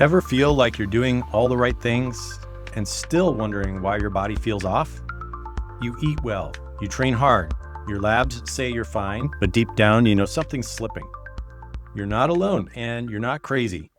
Ever feel like you're doing all the right things and still wondering why your body feels off? You eat well, you train hard, your labs say you're fine, but deep down you know something's slipping. You're not alone and you're not crazy.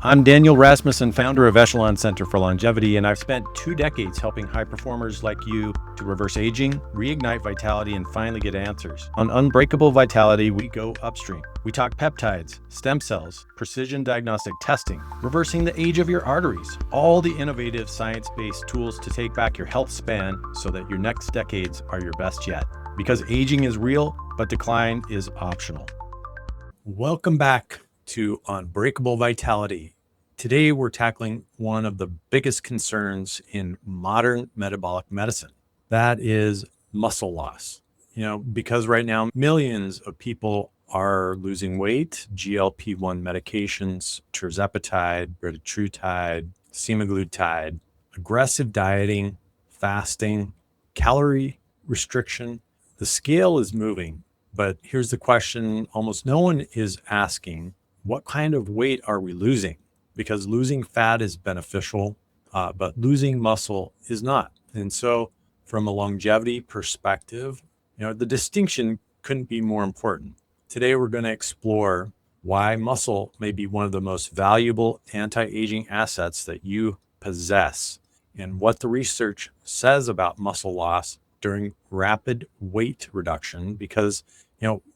I'm Daniel Rasmussen, founder of Echelon Center for Longevity, and I've spent 2 decades helping high performers like you to reverse aging, reignite vitality, and finally get answers. On Unbreakable Vitality, we go upstream. We talk peptides, stem cells, precision diagnostic testing, reversing the age of your arteries, all the innovative science-based tools to take back your health span so that your next decades are your best yet. Because aging is real, but decline is optional. Welcome back to Unbreakable Vitality. Today, we're tackling one of the biggest concerns in modern metabolic medicine. That is muscle loss. Because right now, millions of people are losing weight, GLP-1 medications, Tirzepatide, Retatrutide, Semaglutide, aggressive dieting, fasting, calorie restriction. The scale is moving, but here's the question almost no one is asking: what kind of weight are we losing? Because losing fat is beneficial, but losing muscle is not. And so from a longevity perspective, the distinction couldn't be more important. Today, we're going to explore why muscle may be one of the most valuable anti-aging assets that you possess, and what the research says about muscle loss during rapid weight reduction, because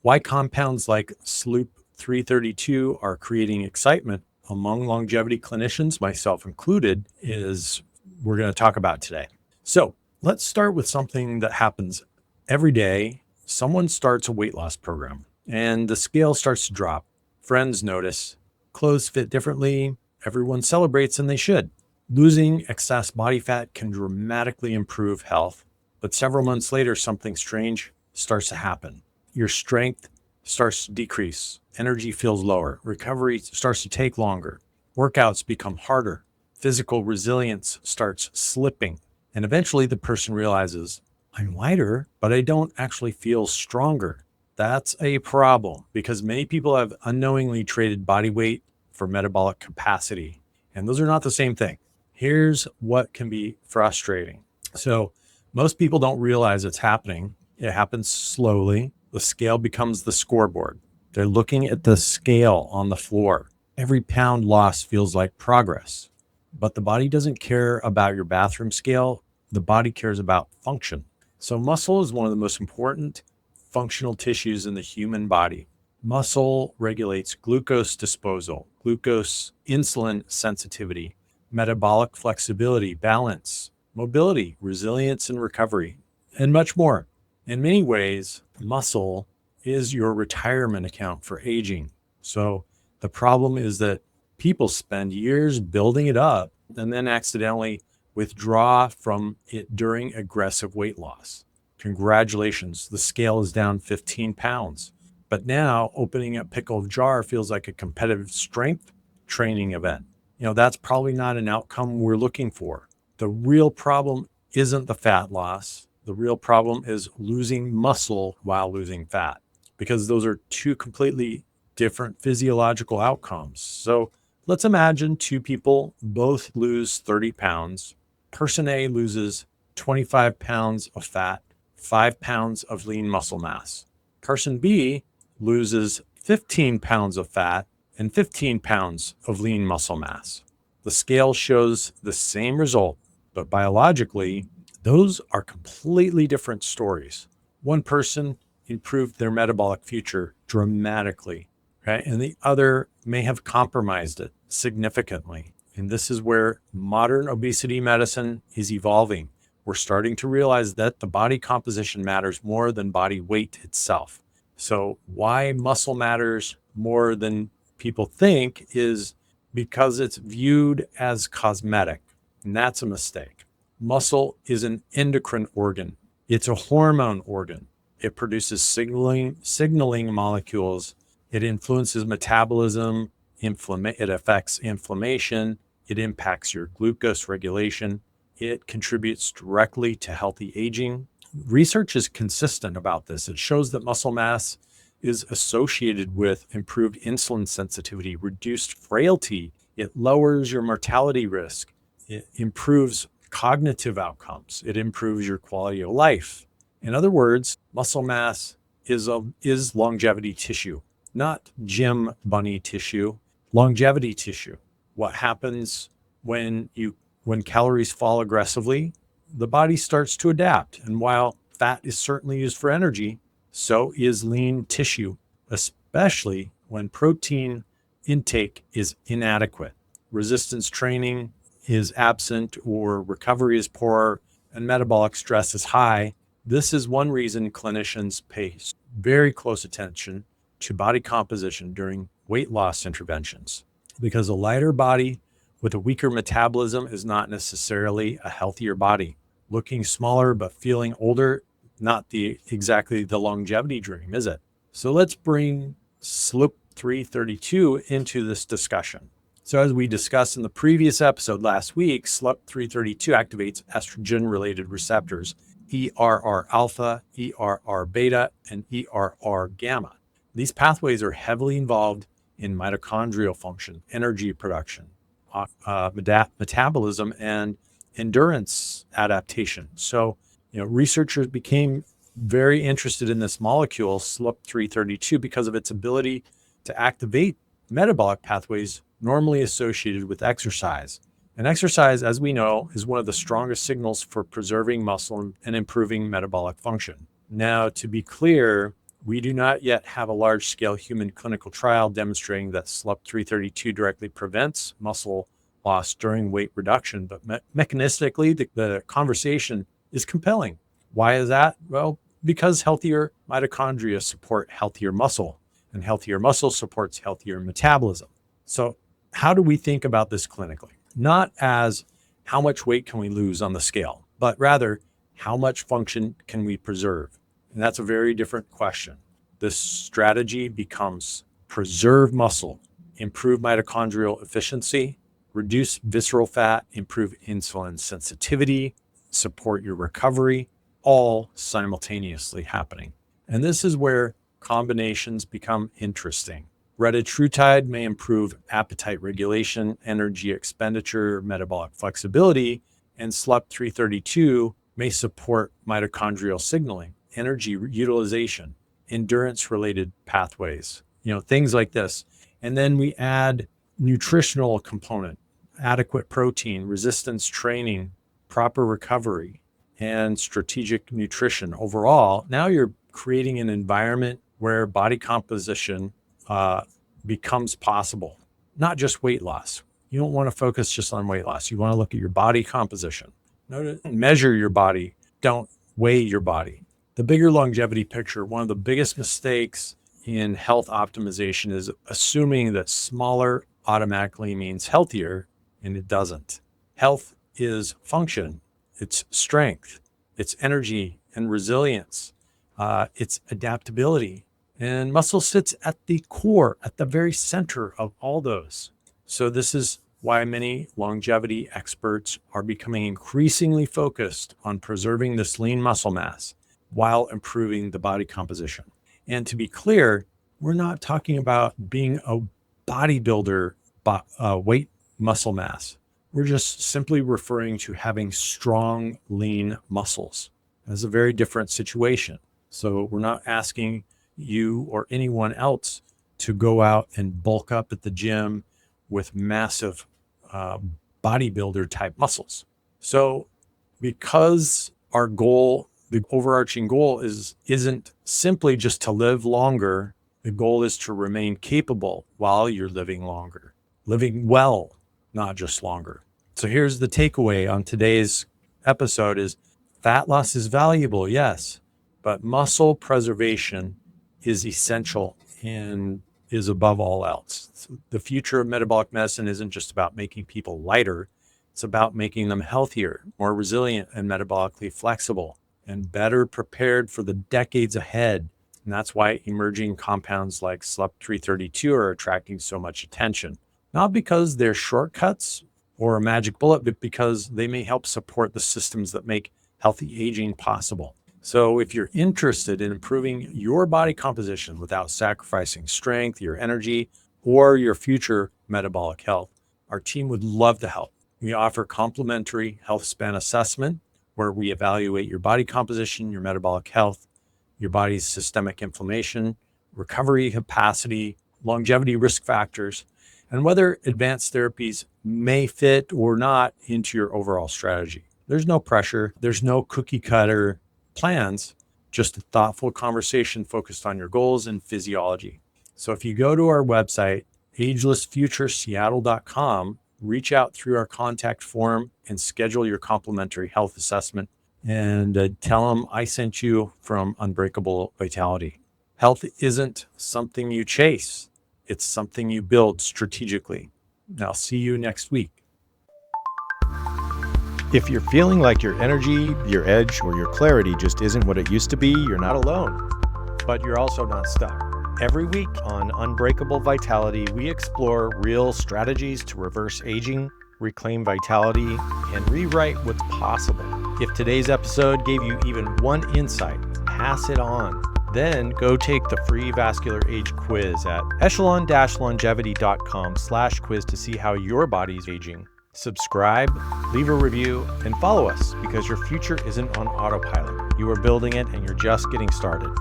why compounds like SLU 332 are creating excitement among longevity clinicians, myself included, is we're going to talk about today. So let's start with something that happens every day. Someone starts a weight loss program and the scale starts to drop. Friends notice, clothes fit differently, everyone celebrates, and they should. Losing excess body fat can dramatically improve health, but several months later, something strange starts to happen. Your strength starts to decrease. Energy feels lower. Recovery starts to take longer. Workouts become harder. Physical resilience starts slipping. And eventually the person realizes, I'm lighter, but I don't actually feel stronger. That's a problem, because many people have unknowingly traded body weight for metabolic capacity. And those are not the same thing. Here's what can be frustrating. So most people don't realize it's happening. It happens slowly. The scale becomes the scoreboard. They're looking at the scale on the floor. Every pound lost feels like progress, but the body doesn't care about your bathroom scale. The body cares about function. So muscle is one of the most important functional tissues in the human body. Muscle regulates glucose disposal, glucose insulin sensitivity, metabolic flexibility, balance, mobility, resilience and recovery, and much more. In many ways, muscle is your retirement account for aging. So the problem is that people spend years building it up and then accidentally withdraw from it during aggressive weight loss. Congratulations, the scale is down 15 pounds. But now opening a pickle jar feels like a competitive strength training event. That's probably not an outcome we're looking for. The real problem isn't the fat loss. The real problem is losing muscle while losing fat, because those are two completely different physiological outcomes. So let's imagine two people both lose 30 pounds. Person A loses 25 pounds of fat, 5 pounds of lean muscle mass. Person B loses 15 pounds of fat and 15 pounds of lean muscle mass. The scale shows the same result, but biologically, those are completely different stories. One person improved their metabolic future dramatically, right? And the other may have compromised it significantly. And this is where modern obesity medicine is evolving. We're starting to realize that the body composition matters more than body weight itself. So why muscle matters more than people think is because it's viewed as cosmetic, and that's a mistake. Muscle is an endocrine organ. It's a hormone organ. It produces signaling molecules. It influences metabolism. It affects inflammation. It impacts your glucose regulation. It contributes directly to healthy aging. Research is consistent about this. It shows that muscle mass is associated with improved insulin sensitivity, reduced frailty, It lowers your mortality risk. It improves cognitive outcomes. It improves your quality of life. In other words, muscle mass is longevity tissue, not gym bunny tissue, longevity tissue. What happens when calories fall aggressively? The body starts to adapt. And while fat is certainly used for energy, so is lean tissue, especially when protein intake is inadequate. Resistance training is absent or recovery is poor and metabolic stress is high. This is one reason clinicians pay very close attention to body composition during weight loss interventions, because a lighter body with a weaker metabolism is not necessarily a healthier body. Looking smaller but feeling older, not exactly the longevity dream, is it? So let's bring SLU 332 into this discussion. So as we discussed in the previous episode last week, SLU 332 activates estrogen-related receptors, ERR alpha, ERR beta, and ERR gamma. These pathways are heavily involved in mitochondrial function, energy production, metabolism, and endurance adaptation. So, researchers became very interested in this molecule, SLU 332, because of its ability to activate metabolic pathways normally associated with exercise. And exercise, as we know, is one of the strongest signals for preserving muscle and improving metabolic function. Now, to be clear, we do not yet have a large-scale human clinical trial demonstrating that SLU 332 directly prevents muscle loss during weight reduction, but mechanistically, the conversation is compelling. Why is that? Well, because healthier mitochondria support healthier muscle, and healthier muscle supports healthier metabolism. So how do we think about this clinically? Not as how much weight can we lose on the scale, but rather how much function can we preserve? And that's a very different question. This strategy becomes preserve muscle, improve mitochondrial efficiency, reduce visceral fat, improve insulin sensitivity, support your recovery, all simultaneously happening. And this is where combinations become interesting. Retatrutide may improve appetite regulation, energy expenditure, metabolic flexibility, and SLU 332 may support mitochondrial signaling, energy utilization, endurance-related pathways, things like this. And then we add nutritional component, adequate protein, resistance training, proper recovery, and strategic nutrition. Overall, now you're creating an environment where body composition becomes possible, not just weight loss. You don't want to focus just on weight loss. You want to look at your body composition. Measure your body. Don't weigh your body. The bigger longevity picture, one of the biggest mistakes in health optimization is assuming that smaller automatically means healthier, and it doesn't. Health is function. It's strength. It's energy and resilience. It's adaptability. And muscle sits at the core, at the very center of all those. So this is why many longevity experts are becoming increasingly focused on preserving this lean muscle mass while improving the body composition. And to be clear, we're not talking about being a bodybuilder weight muscle mass. We're just simply referring to having strong, lean muscles. That's a very different situation. So we're not asking you or anyone else to go out and bulk up at the gym with massive bodybuilder type muscles. So because our goal, the overarching goal isn't simply just to live longer, the goal is to remain capable while you're living longer, living well, not just longer. So here's the takeaway on today's episode is fat loss is valuable, yes, but muscle preservation is essential and is above all else. The future of metabolic medicine isn't just about making people lighter. It's about making them healthier, more resilient, and metabolically flexible, and better prepared for the decades ahead. And that's why emerging compounds like SLU 332 are attracting so much attention. Not because they're shortcuts or a magic bullet, but because they may help support the systems that make healthy aging possible. So if you're interested in improving your body composition without sacrificing strength, your energy, or your future metabolic health, our team would love to help. We offer complimentary health span assessment where we evaluate your body composition, your metabolic health, your body's systemic inflammation, recovery capacity, longevity risk factors, and whether advanced therapies may fit or not into your overall strategy. There's no pressure. There's no cookie cutter plans, just a thoughtful conversation focused on your goals and physiology. So if you go to our website, agelessfutureseattle.com, reach out through our contact form and schedule your complimentary health assessment and tell them I sent you from Unbreakable Vitality. Health isn't something you chase. It's something you build strategically. I'll see you next week. If you're feeling like your energy, your edge, or your clarity just isn't what it used to be, you're not alone, but you're also not stuck. Every week on Unbreakable Vitality, we explore real strategies to reverse aging, reclaim vitality, and rewrite what's possible. If today's episode gave you even one insight, pass it on. Then go take the free vascular age quiz at echelon-longevity.com/quiz to see how your body's aging. Subscribe, leave a review, and follow us because your future isn't on autopilot. You are building it and you're just getting started.